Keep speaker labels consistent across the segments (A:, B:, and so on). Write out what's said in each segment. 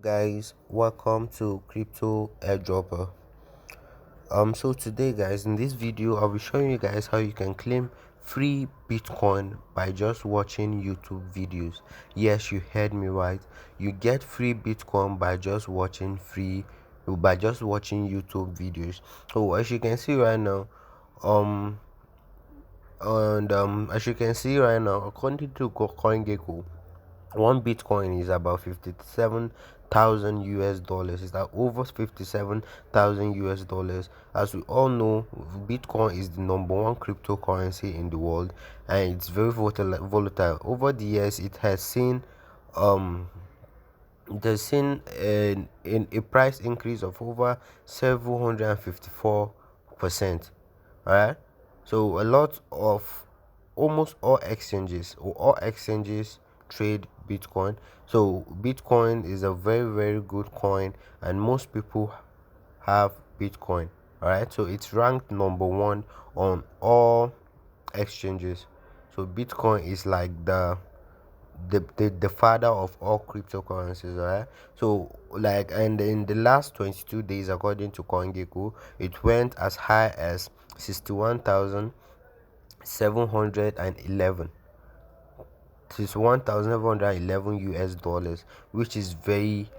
A: Guys, welcome to Crypto Airdroper. So today guys, in this video I'll be showing you guys how you can claim free Bitcoin by just watching YouTube videos. Yes, you heard me right. You get free Bitcoin by just watching YouTube videos. So as you can see right now, um as you can see right now, according to CoinGecko, one Bitcoin is about 57,000 US dollars. Is that over 57,000 US dollars? As we all know, Bitcoin is the number one cryptocurrency in the world, and it's very volatile. Over the years, um it has seen in a price increase of over 754%. All right, so a lot of almost all exchanges trade Bitcoin. So Bitcoin is a very good coin, and most people have Bitcoin. All right, so it's ranked number one on all exchanges. So Bitcoin is like the father of all cryptocurrencies. All right, so like, and in the last 22 days, according to CoinGecko, it went as high as 61,711 is 1,711 US dollars, which is very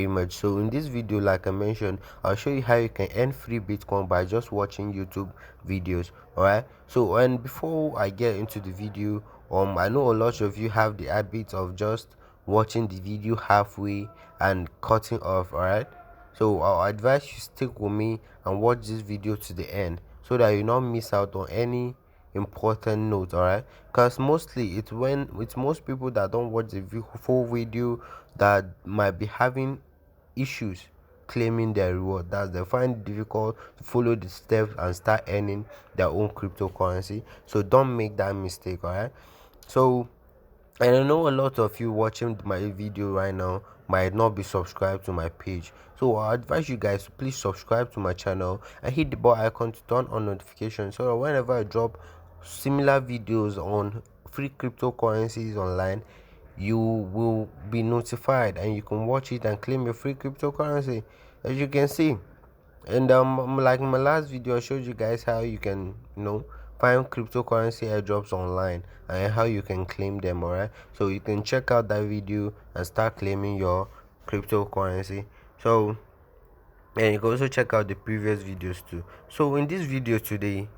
A: much. So in this video, like I mentioned, I'll show you how you can earn free Bitcoin by just watching YouTube videos. All right, so, and before I get into the video, I know a lot of you have the habit of just watching the video halfway and cutting off. All right, so I'll advise you stick with me and watch this video to the end so that you not miss out on any important note. All right, because mostly it's most people that don't watch the full video that might be having issues claiming their reward. That they find it difficult to follow the steps and start earning their own cryptocurrency. So don't make that mistake. All right, so, and I know a lot of you watching my video right now might not be subscribed to my page. So I advise you guys to please subscribe to my channel and hit the bell icon to turn on notifications so that whenever I drop similar videos on free cryptocurrencies online, you will be notified and you can watch it and claim your free cryptocurrency. As you can see, and like my last video, I showed you guys how you can find cryptocurrency airdrops online and how you can claim them. All right, so you can check out that video and start claiming your cryptocurrency. So, and you can also check out the previous videos too. So in this video today,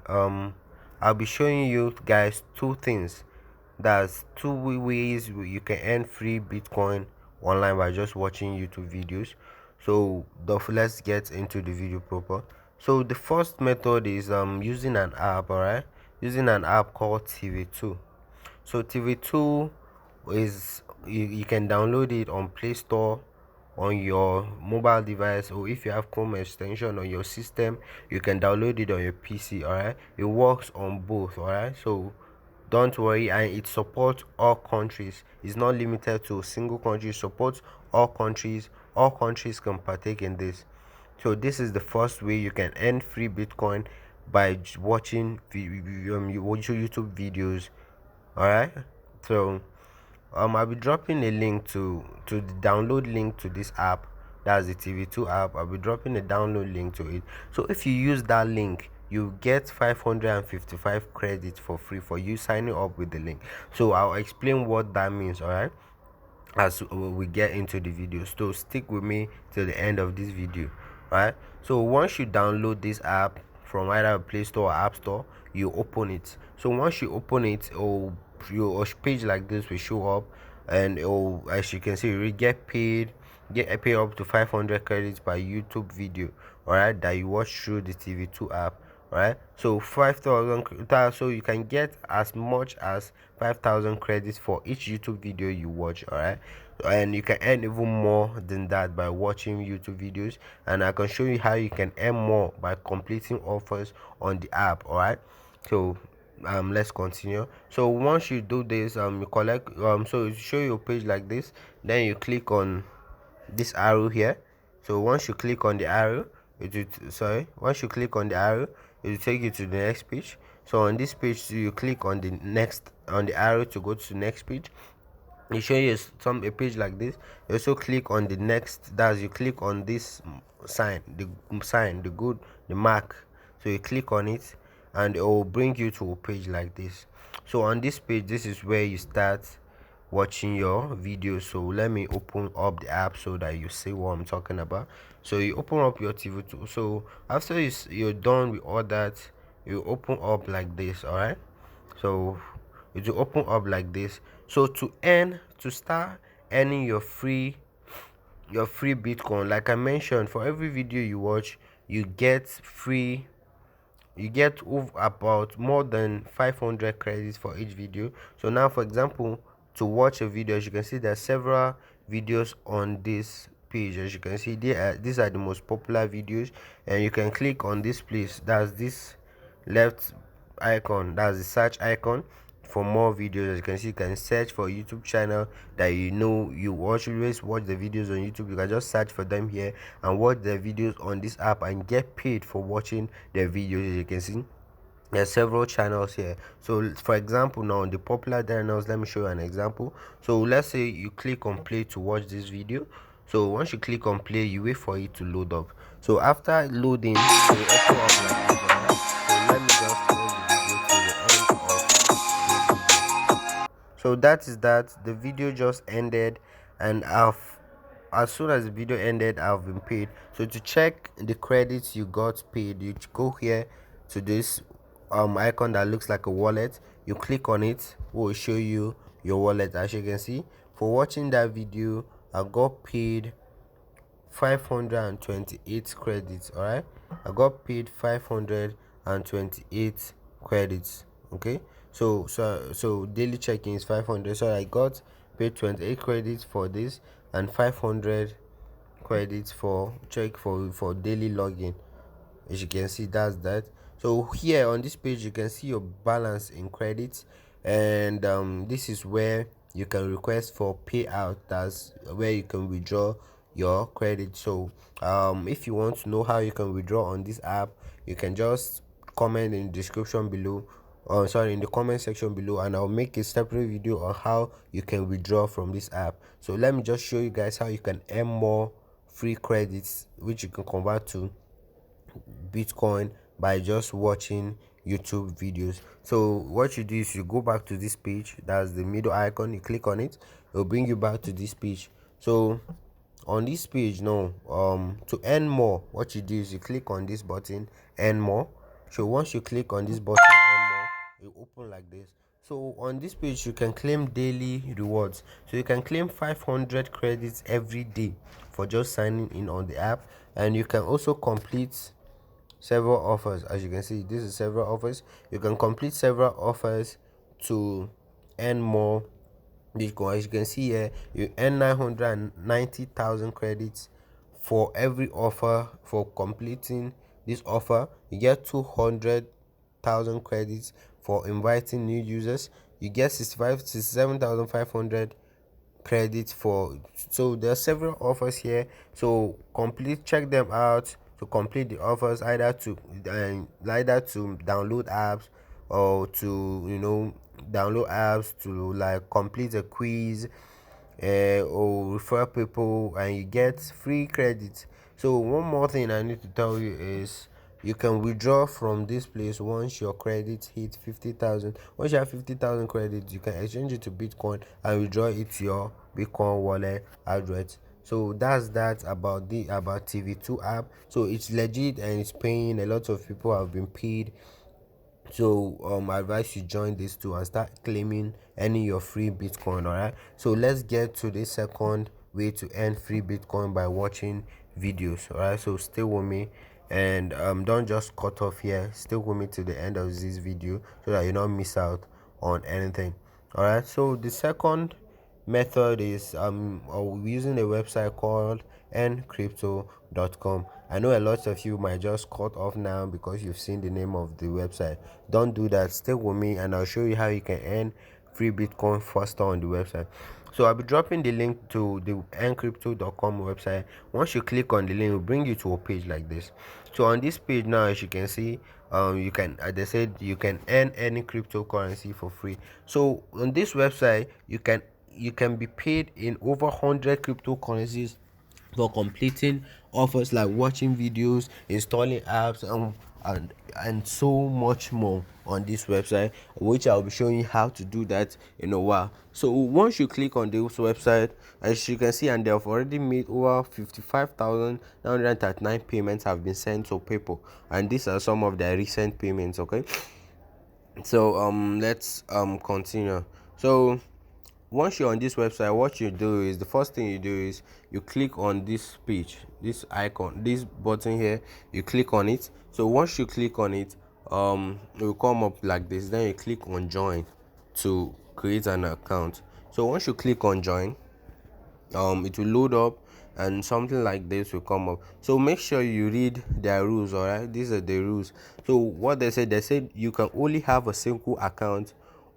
A: I'll be showing you guys two things. That's two ways you can earn free Bitcoin online by just watching YouTube videos. So let's get into the video proper. So the first method is using an app. All right, using an app called TV2. So TV2 is, you can download it on Play Store on your mobile device, or if you have Chrome extension on your system, you can download it on your PC. All right, it works on both. All right, so don't worry, and it supports all countries. It's not limited to a single country. It supports all countries. All countries can partake in this. So this is the first way you can earn free Bitcoin by watching YouTube videos. All right, so I'll be dropping a link to the download link to this app. That's the TV2 app. I'll be dropping a download link to it. So if you use that link, you get 555 credits for free for you signing up with the link. So I'll explain what that means. All right, as we get into the video, so stick with me till the end of this video. Right, so once you download this app from either a Play Store or App Store, you open it. So once you open it, your page like this will show up, and as you can see, you will get paid up to 500 credits per YouTube video, all right, that you watch through the TV2 app. Right, so 5,000, so you can get as much as 5,000 credits for each YouTube video you watch. All right, and you can earn even more than that by watching YouTube videos, and I can show you how you can earn more by completing offers on the app. All right, so let's continue. So once you do this, you collect, so it show your page like this, then you click on this arrow here. So once you click on the arrow, once you click on the arrow, it will take you to the next page. So on this page, you click on the arrow to go to the next page. you show you a page like this. You also click on the next, that's you click on this sign, the good, the mark. So you click on it and it will bring you to a page like this. So on this page, this is where you start watching your video. So let me open up the app so that you see what I'm talking about. So you open up your TV2. So after you're done with all that, you open up like this. All right, so it will open up like this. So to start earning your free Bitcoin, like I mentioned, for every video you watch, you get free, you get about more than 500 credits for each video. So now, for example, to watch a video, as you can see, there are several videos on this page. As you can see, these are the most popular videos, and you can click on this place, that's this left icon, that's the search icon, for more videos. As you can see, you can search for YouTube channel that you always watch the videos on YouTube. You can just search for them here and watch the videos on this app and get paid for watching the videos. As you can see, there are several channels here. So for example, now on the popular channels, let me show you an example. So let's say you click on play to watch this video. So once you click on play, you wait for it to load up. So after loading, it will open up like this. Alright? So let me just pause the video to the end of this video. So that is that. The video just ended, and as soon as the video ended, I've been paid. So to check the credits you got paid, you go here to this icon that looks like a wallet. You click on it, it will show you your wallet. As you can see, for watching that video, I got paid 528 credits. All right, I got paid 528 credits. Okay, so daily checking is 500. So I got paid 28 credits for this and 500 credits for daily login. As you can see, that's that. So here on this page, you can see your balance in credits, and this is where you can request for payout. That's where you can withdraw your credit. So if you want to know how you can withdraw on this app, you can just comment in the description below, or sorry, in the comment section below, and I'll make a separate video on how you can withdraw from this app. So let me just show you guys how you can earn more free credits, which you can convert to Bitcoin by just watching YouTube videos. So what you do is you go back to this page, that's the middle icon, you click on it, it will bring you back to this page. So on this page now, to earn more, what you do is you click on this button, earn more. So once you click on this button, earn more, it open like this. So on this page, you can claim daily rewards. So you can claim 500 credits every day for just signing in on the app, and you can also complete several offers. As you can see, this is several offers. You can complete several offers to earn more Bitcoin. As you can see here, you earn 990,000 credits for every offer. For completing this offer, you get 200,000 credits for inviting new users. You get 67,500 credits for. So there are several offers here, so check them out to complete the offers, either to download apps, or to download apps to like complete a quiz, or refer people, and you get free credits. So one more thing I need to tell you is you can withdraw from this place once your credits hit 50,000. Once you have 50,000 credits, you can exchange it to Bitcoin and withdraw it to your Bitcoin wallet address. So that's that about TV2 app. So it's legit and it's paying. A lot of people have been paid. So I advise you join this too and start claiming any your free Bitcoin. All right, so let's get to the second way to earn free Bitcoin by watching videos. All right, so stay with me, and don't just cut off here. Stay with me to the end of this video so that you don't miss out on anything. All right, so the second method is using a website called earncrypto.com. I know a lot of you might just cut off now because you've seen the name of the website. Don't do that. Stay with me and I'll show you how you can earn free Bitcoin faster on the website. So I'll be dropping the link to the earncrypto.com website. Once you click on the link, it will bring you to a page like this. So on this page now, as you can see, you can, as they said, you can earn any cryptocurrency for free. So on this website, you can you can be paid in over 100 cryptocurrencies for completing offers like watching videos, installing apps, and so much more on this website, which I'll be showing you how to do that in a while. So once you click on this website, as you can see, and they've already made over 55,939 payments have been sent to people, and these are some of their recent payments. Okay, so let's continue. So once you're on this website, what you do is, the first thing you do is you click on this page, this icon, this button here. You click on it. So once you click on it, it will come up like this. Then you click on join to create an account. So once you click on join, it will load up and something like this will come up. So make sure you read their rules. All right, these are the rules. So what they said you can only have a single account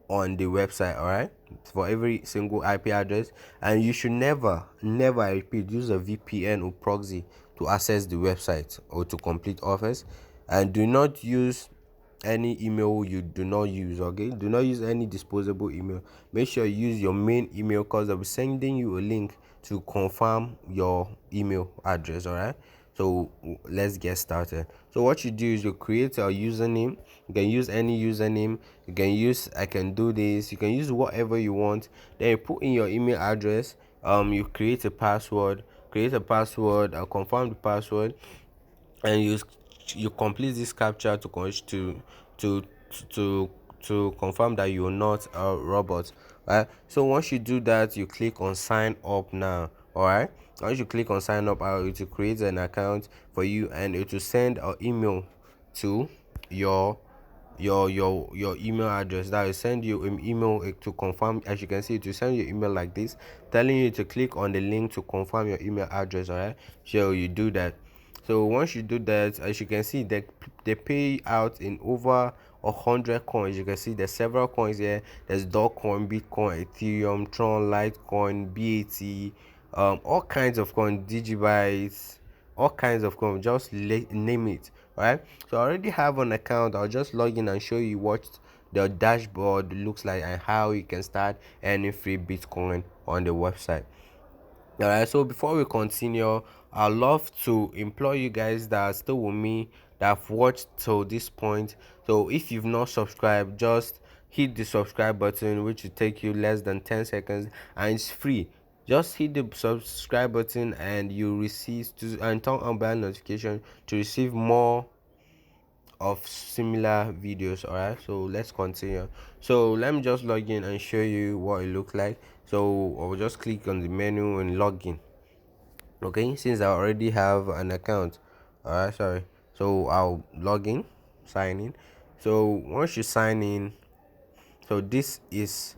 A: on the website. All right, for every single IP address, and you should never, I repeat, use a VPN or proxy to access the website or to complete offers. And do not use any email you do not use. Okay, do not use any disposable email. Make sure you use your main email, because they'll be sending you a link to confirm your email address. All right, so let's get started. So what you do is you create a username. You can use any username. You can use I can do this. You can use whatever you want. Then you put in your email address. You create a password. Confirm the password, and you complete this captcha to to to confirm that you're not a robot. Right, so once you do that, you click on sign up now. All right, once you click on sign up, it will create an account for you, and it will send an email to your your email address. That will send you an email to confirm. As you can see, it will send you an email like this, telling you to click on the link to confirm your email address. All right, so you do that. So once you do that, as you can see, they pay out in over 100 coins. You can see there's several coins here. There's Dogecoin, Bitcoin, Ethereum, Tron, Litecoin, BAT, all kinds of coins, Digibytes, all kinds of coins. Just name it. Right, so I already have an account. I'll just log in and show you what the dashboard looks like and how you can start earning free Bitcoin on the website. All right, so before we continue, I'd love to implore you guys that are still with me, that have watched till this point. So if you've not subscribed, just hit the subscribe button, which will take you less than 10 seconds, and it's free. Just hit the subscribe button and you receive and turn on bell notification to receive more of similar videos. All right, so let's continue. So let me just log in and show you what it looks like. So I'll just click on the menu and log in. Okay, since I already have an account. All right, sorry. So I'll log in, sign in. So once you sign in, so this is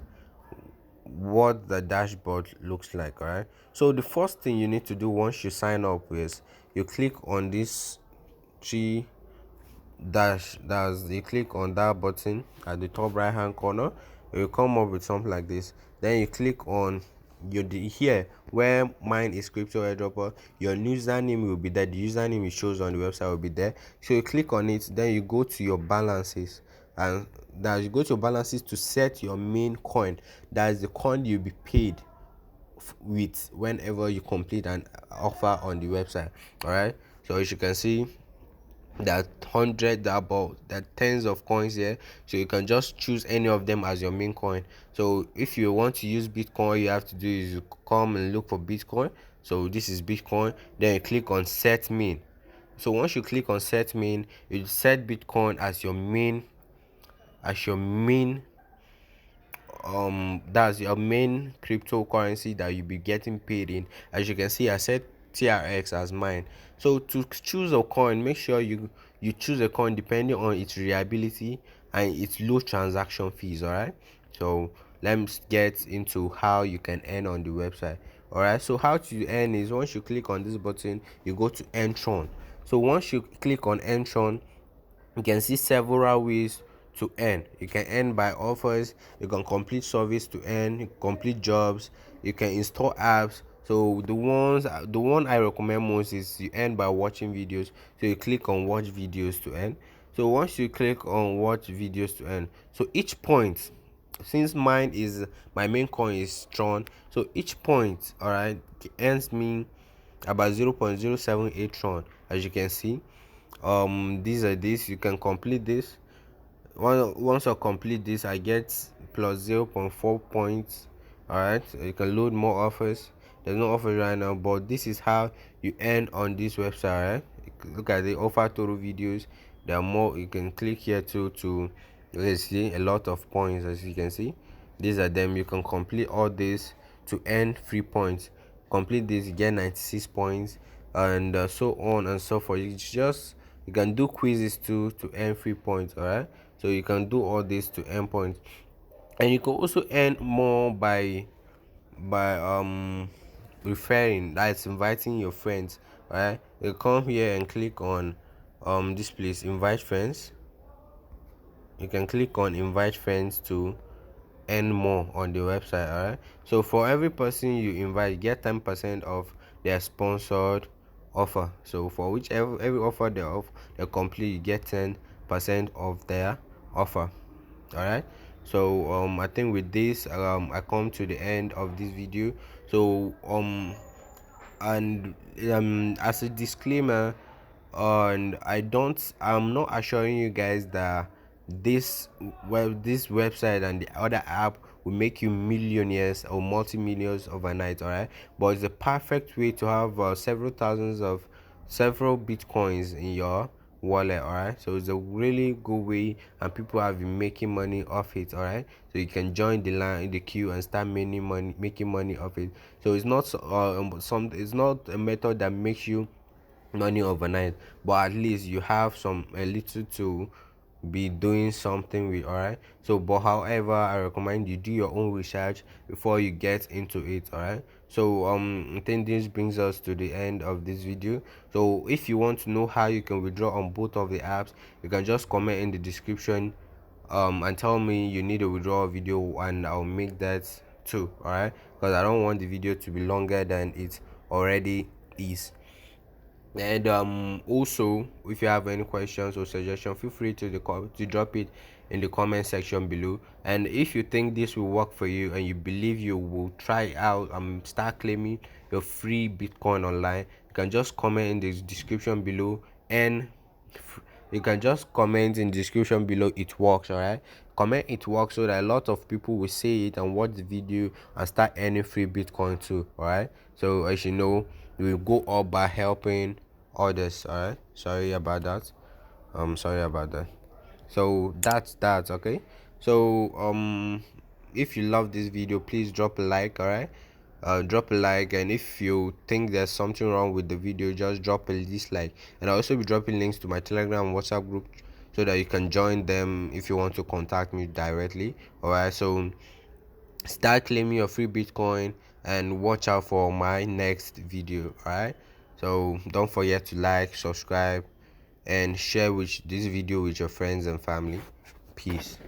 A: what the dashboard looks like. All right, so the first thing you need to do once you sign up is you click on this tree dash. That's you click on that button at the top right hand corner. It will come up with something like this. Then you click on here where mine is crypto airdropper. Your username will be there. The username it shows on the website will be there. So you click on it, then you go to your balances, and that you go to your balances to set your main coin. That is the coin you'll be paid with whenever you complete an offer on the website. All right, so as you can see, that hundred about that tens of coins here, so you can just choose any of them as your main coin. So if you want to use Bitcoin, you have to do is you come and look for Bitcoin. So this is Bitcoin. Then you click on set main. So once you click on set main, you set Bitcoin as your main, as your main that's your main cryptocurrency that you'll be getting paid in. As you can see, I set TRX as mine. So to choose a coin, make sure you choose a coin depending on its reliability and its low transaction fees. All right, so let's get into how you can earn on the website. All right, so how to earn is once you click on this button, you go to Entron. So once you click on Entron, you can see several ways to earn. You can earn by offers, you can complete service to earn, you can complete jobs, you can install apps. So the one I recommend most is you earn by watching videos. So you click on watch videos to earn. So once you click on watch videos to earn, so each point since my main coin is Tron, so each point, all right, earns me about 0.078 Tron. As you can see, these are this. You can complete this. Once I complete this, I get plus 0.4 points. All right, so you can load more offers. There's no offers right now, but this is how you earn on this website. Right, look at the offer total videos. There are more. You can click here to let's see a lot of points. As you can see, these are them. You can complete all this to earn free points. Complete this, you get 96 points, and so on and so forth. You can do quizzes too to earn free points. All right, so you can do all this to earn points, and you can also earn more by referring, that's inviting your friends. All right, you come here and click on this place, invite friends. You can click on invite friends to earn more on the website. All right, so for every person you invite, you get 10% of their sponsored offer. So for whichever every offer they complete, you get 10% of their offer. All right, so I think with this I come to the end of this video. So and as a disclaimer, and I'm not assuring you guys that this website and the other app will make you millionaires or multi-millions overnight. All right, but it's a perfect way to have several bitcoins in your wallet. All right, so it's a really good way, and people have been making money off it. All right, so you can join the line in the queue and start making money off it. So it's not it's not a method that makes you money overnight, but at least you have a little to be doing something with. All right, so but however, I recommend you do your own research before you get into it. All right, so I think this brings us to the end of this video. So if you want to know how you can withdraw on both of the apps, you can just comment in the description and tell me you need a withdrawal video, and I'll make that too. All right, because I don't want the video to be longer than it already is. And also, if you have any questions or suggestions, feel free to drop it in the comment section below. And if you think this will work for you and you believe you will try it out and start claiming your free Bitcoin online, you can just comment in the description below, and you can just comment in the description below it works. All right, comment it works so that a lot of people will see it and watch the video and start earning free Bitcoin too. All right, so as you know, we will go up by helping others. All right, sorry about that. Sorry about that. So that's that. Okay, so if you love this video, please drop a like. All right, drop a like, and if you think there's something wrong with the video, just drop a dislike. And I'll also be dropping links to my Telegram and WhatsApp group so that you can join them if you want to contact me directly. All right, so start claiming your free Bitcoin and watch out for my next video. All right, so don't forget to like, subscribe, and share this video with your friends and family. Peace.